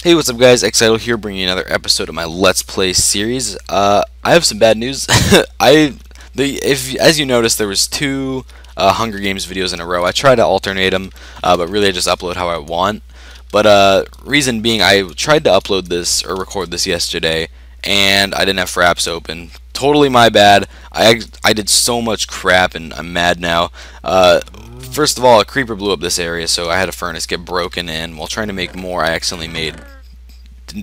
Hey, what's up guys, xXidol here bringing you another episode of my Let's Play series. I have some bad news. As you noticed, there was two Hunger Games videos in a row. I try to alternate them, but really I just upload how I want. But reason being, I tried to upload this or record this yesterday, and I didn't have Fraps open. Totally my bad. I did so much crap, and I'm mad now. First of all, a creeper blew up this area, so I had a furnace get broken in. While trying to make more, I accidentally made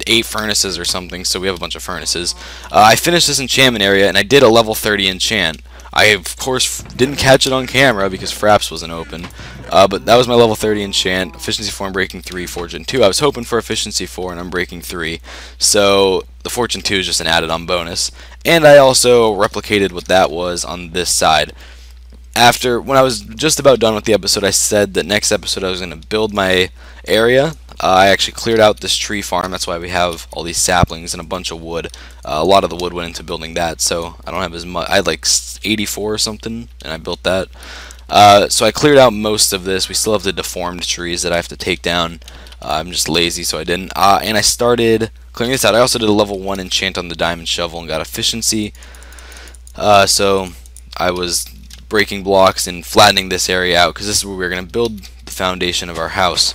8 furnaces or something, so we have a bunch of furnaces. I finished this enchantment area, and I did a level 30 enchant. I, of course, didn't catch it on camera because Fraps wasn't open, but that was my level 30 enchant. Efficiency 4 and breaking 3, fortune 2. I was hoping for efficiency 4 and I'm breaking 3, so the fortune 2 is just an added-on bonus. And I also replicated what that was on this side. When I was just about done with the episode, I said that next episode I was going to build my area. I actually cleared out this tree farm. That's why we have all these saplings and a bunch of wood. A lot of the wood went into building that, so I don't have as much. I had like 84 or something, and I built that. So I cleared out most of this. We still have the deformed trees that I have to take down. I'm just lazy, so I didn't. And I started clearing this out. I also did a level 1 enchant on the diamond shovel and got efficiency. So I was breaking blocks and flattening this area out because this is where we're going to build the foundation of our house,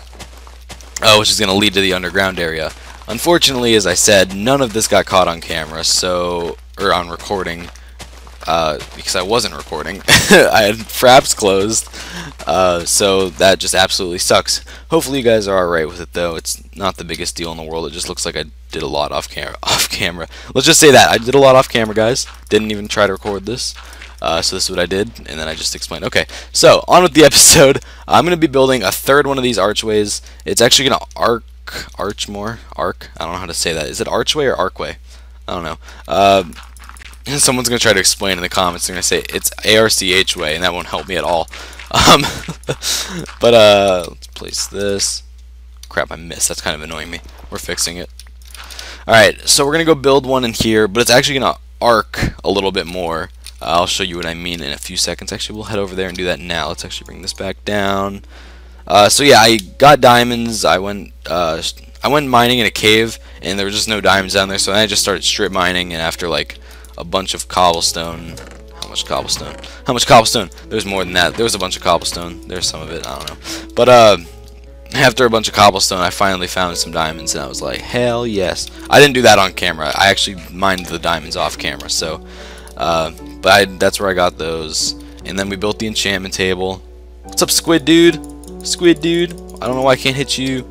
which is going to lead to the underground area. Unfortunately, as I said, none of this got caught on camera, or on recording, because I wasn't recording. I had Fraps closed, so that just absolutely sucks. Hopefully you guys are alright with it, though. It's not the biggest deal in the world. It just looks like I did a lot off camera. Let's just say that. I did a lot off camera, guys. Didn't even try to record this. So this is what I did, and then I just explained. Okay, so on with the episode. I'm going to be building a third one of these archways. It's actually going to arch more. I don't know how to say that. Is it archway or archway? I don't know. Someone's going to try to explain in the comments. They're going to say it's ARCH-way, and that won't help me at all. Let's place this. Crap, I missed. That's kind of annoying me. We're fixing it. Alright, so we're going to go build one in here, but it's actually going to arc a little bit more. I'll show you what I mean in a few seconds. Actually, we'll head over there and do that now. Let's actually bring this back down. So yeah, I got diamonds. I went mining in a cave, and there were just no diamonds down there. So I just started strip mining, and after like a bunch of cobblestone, how much cobblestone? How much cobblestone? There's more than that. There was a bunch of cobblestone. There's some of it. I don't know. But after a bunch of cobblestone, I finally found some diamonds, and I was like, hell yes. I didn't do that on camera. I actually mined the diamonds off camera. So. That's where I got those. And then we built the enchantment table. What's up, squid dude? Squid dude. I don't know why I can't hit you.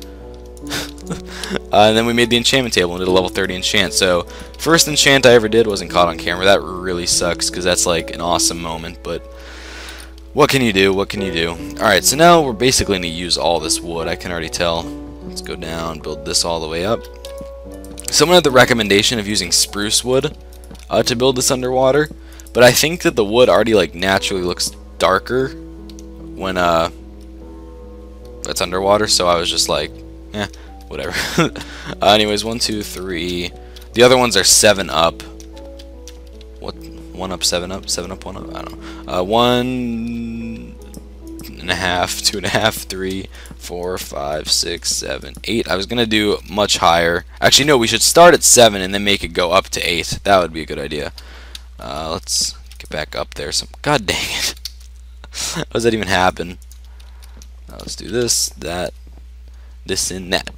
And then we made the enchantment table and did a level 30 enchant. So first enchant I ever did wasn't caught on camera. That really sucks because that's like an awesome moment. But what can you do? What can you do? Alright, so now we're basically going to use all this wood. I can already tell. Let's go down, build this all the way up. Someone had the recommendation of using spruce wood to build this underwater, but I think that the wood already like naturally looks darker when it's underwater, so I was just like, whatever. Anyways, 1, 2, 3. The other ones are 7 up. What? 1 up, 7 up, 7 up, 1 up. I don't know. 1 and a half, 2 and a half, 3, 4, 5, 6, 7, 8. I was gonna do much higher. Actually, no. We should start at 7 and then make it go up to 8. That would be a good idea. Let's get back up there. God dang it! How does that even happen? Let's do this, that, this, and that.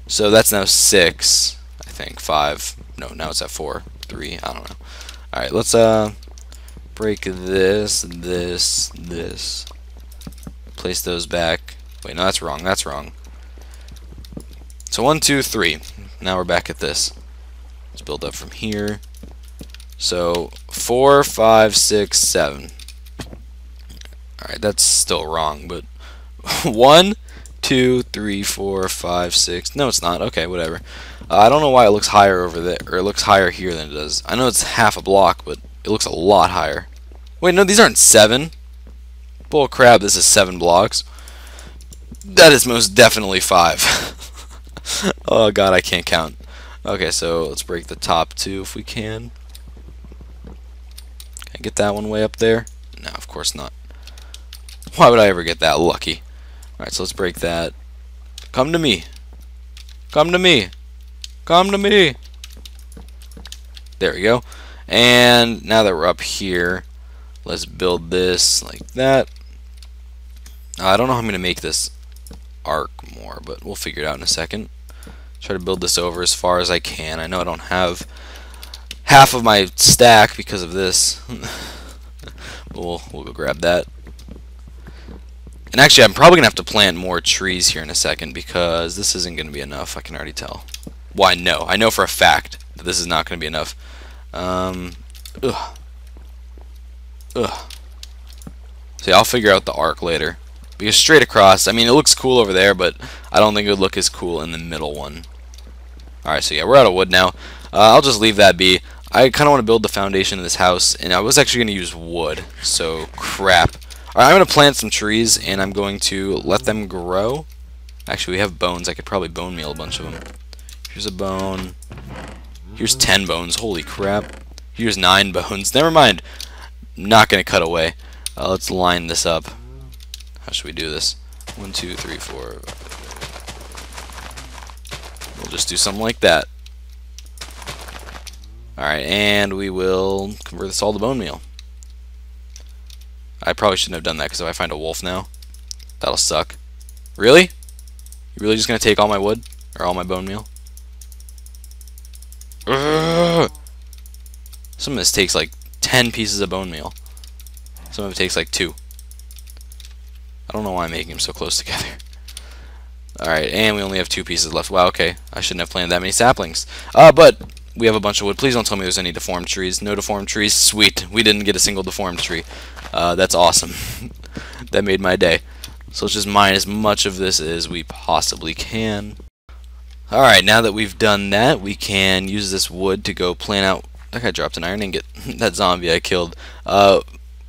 So that's now 6. I think 5. No, now it's at 4, 3. I don't know. All right, let's break this. Place those back. Wait, no, that's wrong. That's wrong. So 1, 2, 3. Now we're back at this. Let's build up from here. So 4, 5, 6, 7. Alright, that's still wrong, but 1, 2, 3, 4, 5, 6. No, it's not. Okay, whatever. I don't know why it looks higher over there, or it looks higher here than it does. I know it's half a block, but it looks a lot higher. Wait, no, these aren't 7. Bull crap, this is 7 blocks. That is most definitely 5. Oh god, I can't count. Okay, so let's break the top 2 if we can. Can I get that one way up there? No, of course not. Why would I ever get that lucky? Alright, so let's break that. Come to me. Come to me. Come to me. There we go. And now that we're up here, let's build this like that. I don't know how I'm going to make this arc more, but we'll figure it out in a second. Try to build this over as far as I can. I know I don't have half of my stack because of this. We'll go grab that. And actually, I'm probably going to have to plant more trees here in a second because this isn't going to be enough. I can already tell. Well, I know. I know for a fact that this is not going to be enough. See, I'll figure out the arc later. Because straight across, I mean, it looks cool over there, but I don't think it would look as cool in the middle one. Alright, so yeah, we're out of wood now. I'll just leave that be. I kind of want to build the foundation of this house, and I was actually going to use wood, so crap. Alright, I'm going to plant some trees, and I'm going to let them grow. Actually, we have bones. I could probably bone meal a bunch of them. Here's a bone. Here's 10 bones. Holy crap. Here's 9 bones. Never mind. Not going to cut away. Let's line this up. How should we do this? 1, 2, 3, 4. We'll just do something like that. Alright, and we will convert this all to bone meal. I probably shouldn't have done that because if I find a wolf now, that'll suck. Really? You really just going to take all my wood? Or all my bone meal? Ugh. Some of this takes like 10 pieces of bone meal. Some of it takes like 2. I don't know why I'm making them so close together. Alright, and we only have 2 pieces left. Wow, okay. I shouldn't have planted that many saplings. But we have a bunch of wood. Please don't tell me there's any deformed trees. No deformed trees? Sweet. We didn't get a single deformed tree. That's awesome. That made my day. So let's just mine as much of this as we possibly can. Alright, now that we've done that, we can use this wood to go plan out... That guy dropped an iron ingot. That zombie I killed.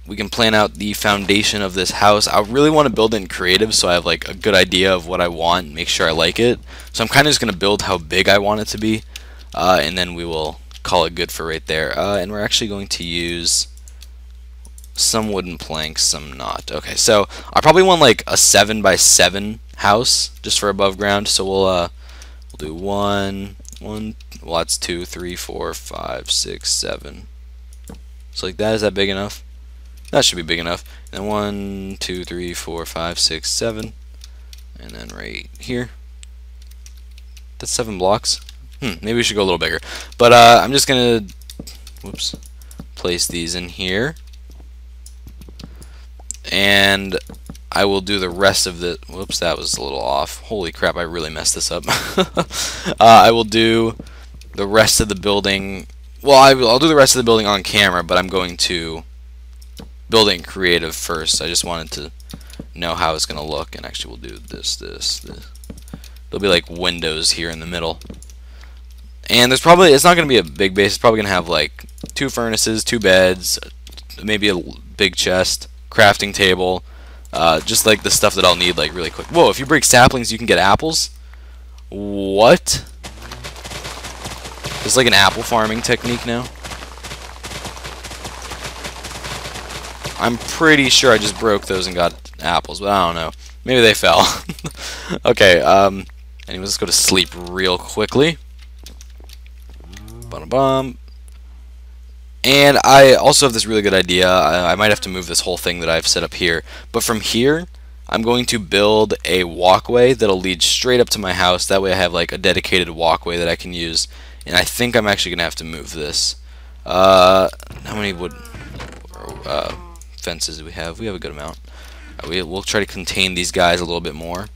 We can plan out the foundation of this house. I really want to build it in creative so I have like a good idea of what I want and make sure I like it. So I'm kind of just going to build how big I want it to be. And then we will call it good for right there. And we're actually going to use some wooden planks, some not. Okay, so I probably want like a 7x7 house just for above ground. So we'll do one. Well, that's 2, 3, 4, 5, 6, 7. So like that, is that big enough? That should be big enough. And 1, 2, 3, 4, 5, 6, 7. And then right here. That's 7 blocks. Maybe we should go a little bigger. But I'm just going to place these in here. And I will do the rest of the... Whoops, that was a little off. Holy crap, I really messed this up. I will do the rest of the building... Well, I'll do the rest of the building on camera, but I'm going to build it in creative first. I just wanted to know how it's going to look. And actually, we'll do this. There'll be like windows here in the middle. And there's probably... It's not going to be a big base. It's probably going to have like 2 furnaces, 2 beds, maybe a big chest, crafting table... just like the stuff that I'll need like really quick. Whoa, if you break saplings you can get apples? What? It's like an apple farming technique now. I'm pretty sure I just broke those and got apples, but I don't know. Maybe they fell. Okay, anyways, let's go to sleep real quickly. Ba-da-bum. And I also have this really good idea. I might have to move this whole thing that I've set up here. But from here, I'm going to build a walkway that'll lead straight up to my house. That way I have like a dedicated walkway that I can use. And I think I'm actually going to have to move this. How many wood fences do we have? We have a good amount. We'll try to contain these guys a little bit more.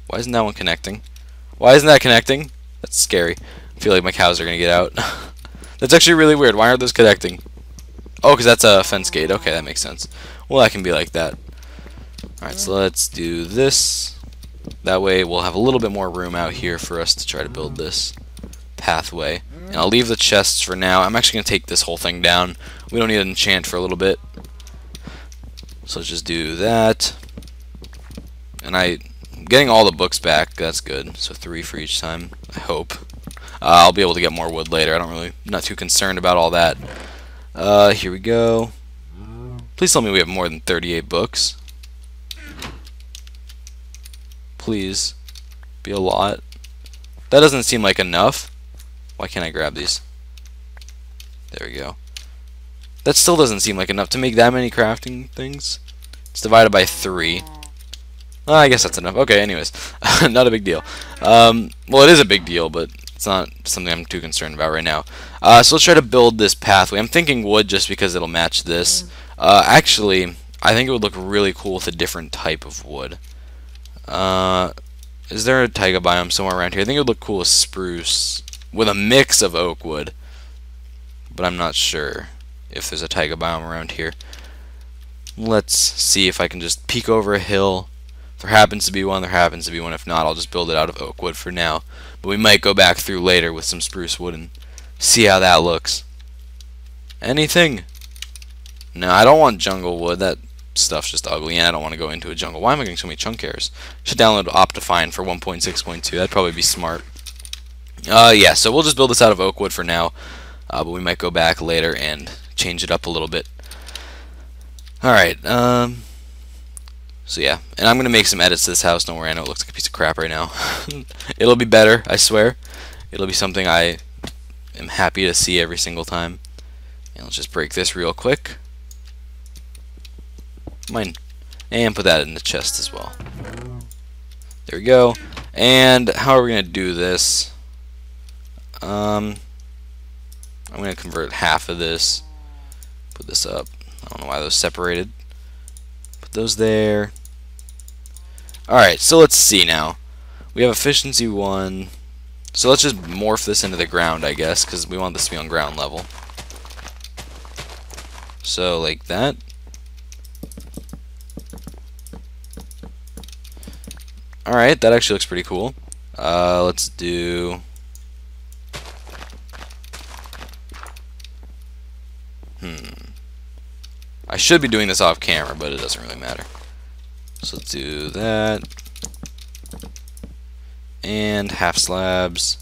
Why isn't that one connecting? Why isn't that connecting? That's scary. I feel like my cows are going to get out. That's actually really weird. Why aren't those connecting? Oh, because that's a fence gate. Okay, that makes sense. Well, that can be like that. Alright, so let's do this. That way we'll have a little bit more room out here for us to try to build this pathway. And I'll leave the chests for now. I'm actually going to take this whole thing down. We don't need an enchant for a little bit. So let's just do that. And I'm getting all the books back. That's good. So 3 for each time, I hope. I'll be able to get more wood later. I'm not too concerned about all that. Here we go. Please tell me we have more than 38 books. please be a lot. That doesn't seem like enough. Why can't I grab these? There we go. That still doesn't seem like enough to make that many crafting things. It's divided by 3. I guess that's enough. Okay, anyways. Not a big deal. Well, it is a big deal, but it's not something I'm too concerned about right now. So let's try to build this pathway. I'm thinking wood just because it'll match this. Actually, I think it would look really cool with a different type of wood. Is there a taiga biome somewhere around here? I think it would look cool with spruce with a mix of oak wood, but I'm not sure if there's a taiga biome around here. Let's see if I can just peek over a hill. If there happens to be one, there happens to be one. If not, I'll just build it out of oak wood for now. But we might go back through later with some spruce wood and see how that looks. Anything? No, I don't want jungle wood. That stuff's just ugly, and I don't want to go into a jungle. Why am I getting so many chunk errors? Should download Optifine for 1.6.2. That'd probably be smart. Yeah, so we'll just build this out of oak wood for now, but we might go back later and change it up a little bit. Alright, so yeah, and I'm going to make some edits to this house. Don't worry, I know it looks like a piece of crap right now. It'll be better, I swear. It'll be something I am happy to see every single time. And let's just break this real quick. Mine. And put that in the chest as well. There we go. And how are we going to do this? I'm going to convert half of this. Put this up. I don't know why those separated. Put those there. Alright, so let's see now. We have efficiency 1. So let's just morph this into the ground, I guess, because we want this to be on ground level. So, like that. Alright, that actually looks pretty cool. Let's do... I should be doing this off camera, but it doesn't really matter. So let's do that. And half slabs.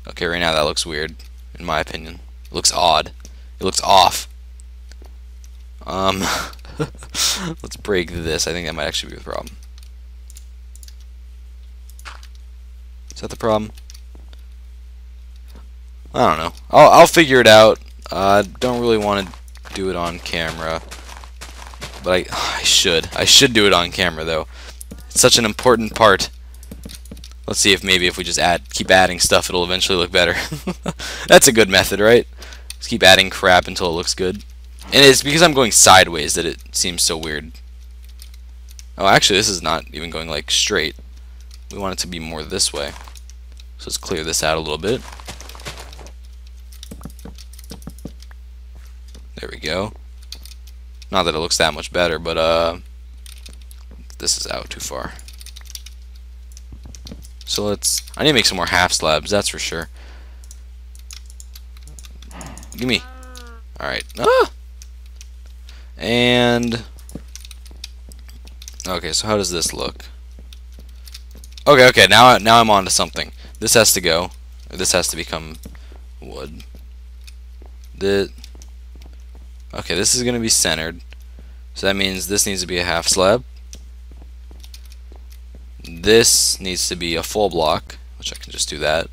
Okay, right now that looks weird, in my opinion. It looks odd. It looks off. Let's break this. I think that might actually be the problem. Is that the problem? I don't know. I'll figure it out. I don't really want to do it on camera, but I should. I should do it on camera though. It's such an important part. Let's see if maybe if we just keep adding stuff, it'll eventually look better. That's a good method, right? Just keep adding crap until it looks good. And it's because I'm going sideways that it seems so weird. Oh, actually, this is not even going like straight. We want it to be more this way. So let's clear this out a little bit. There we go. Not that it looks that much better, but this is out too far. So I need to make some more half slabs, that's for sure. Gimme. Alright. Ah! And okay, so how does this look? Okay, now I'm on to something. This has to go. This has to become wood. Okay, this is going to be centered. So that means this needs to be a half slab. This needs to be a full block, which I can just do that.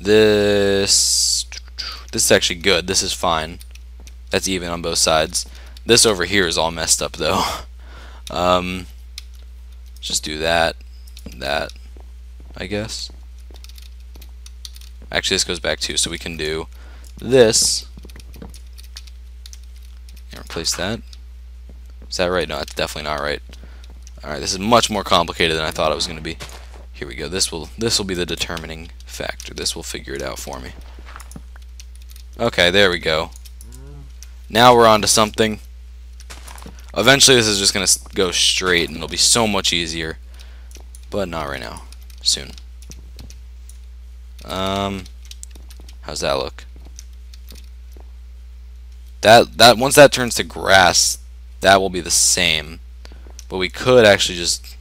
This is actually good. This is fine. That's even on both sides. This over here is all messed up though. Just do that, I guess. Actually, this goes back too, so we can do this and replace that. Is that right? No, it's definitely not right. Alright, this is much more complicated than I thought it was going to be. Here we go. This will be the determining factor. This will figure it out for me. Okay, there we go. Now we're on to something. Eventually this is just going to go straight and it'll be so much easier. But not right now. Soon. How's that look? That once that turns to grass, that will be the same. But we could actually just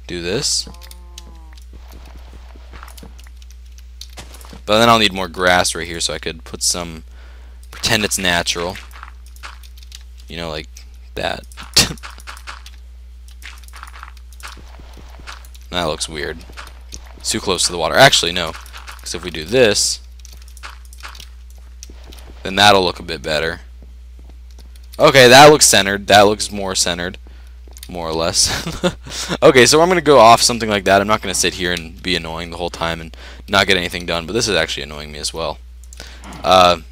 do this. But then I'll need more grass right here, so I could put some, pretend it's natural. You know, like that. That looks weird. It's too close to the water. Actually, no. Because if we do this, then that'll look a bit better. Okay, that looks centered. That looks more centered. More or less. Okay, so I'm going to go off something like that. I'm not going to sit here and be annoying the whole time and not get anything done. But this is actually annoying me as well. I'm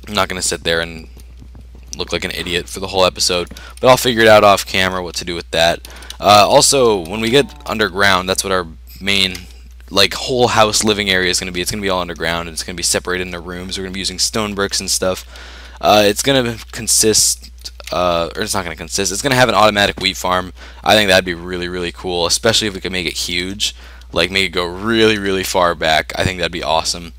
not going to sit there and look like an idiot for the whole episode. But I'll figure it out off camera what to do with that. Also, when we get underground, that's what our main like whole house living area is going to be. It's going to be all underground, and it's going to be separated into rooms. We're going to be using stone bricks and stuff. It's going to consist, or it's not going to consist. It's going to have an automatic wheat farm. I think that'd be really, really cool, especially if we could make it huge, like make it go really, really far back. I think that'd be awesome.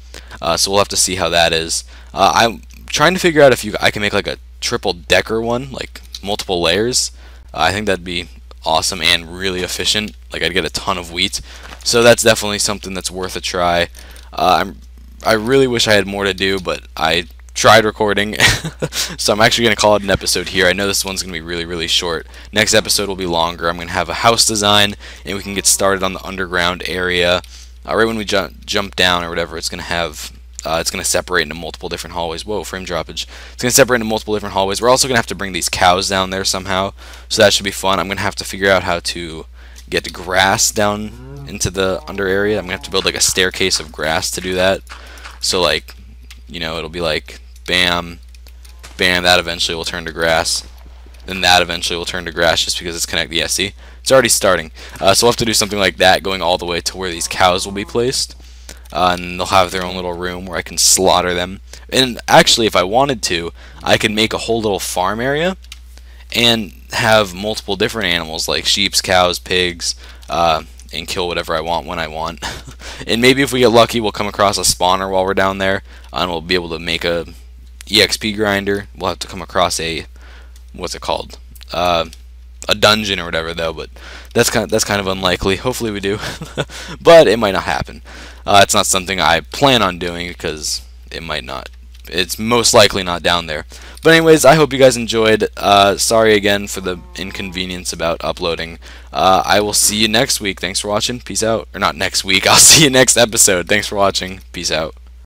So we'll have to see how that is. I'm trying to figure out if I can make like a triple decker one, like multiple layers. I think that'd be awesome and really efficient. Like I'd get a ton of wheat. So that's definitely something that's worth a try. I really wish I had more to do, but I tried recording. So I'm actually going to call it an episode here. I know this one's going to be really, really short. Next episode will be longer. I'm going to have a house design, and we can get started on the underground area. Right when we jump down or whatever, it's going to have it's going to separate into multiple different hallways. Whoa, frame droppage. It's going to separate into multiple different hallways. We're also going to have to bring these cows down there somehow, so that should be fun. I'm going to have to figure out how to get grass down into the under area. I'm going to have to build like a staircase of grass to do that. So like, you know, it'll be like bam, bam, that eventually will turn to grass. Then that eventually will turn to grass just because it's connected. Yeah, see? It's already starting. So we'll have to do something like that going all the way to where these cows will be placed. And they'll have their own little room where I can slaughter them. And actually, if I wanted to, I could make a whole little farm area and have multiple different animals like sheep, cows, pigs, and kill whatever I want when I want. And maybe if we get lucky, we'll come across a spawner while we're down there, and we'll be able to make a EXP grinder. We'll have to come across a, what's it called? A dungeon or whatever, though, but that's kind of unlikely. Hopefully we do, but it might not happen. It's not something I plan on doing because it might not. It's most likely not down there. But anyways, I hope you guys enjoyed. Sorry again for the inconvenience about uploading. I will see you next week. Thanks for watching. Peace out. Or not next week. I'll see you next episode. Thanks for watching. Peace out.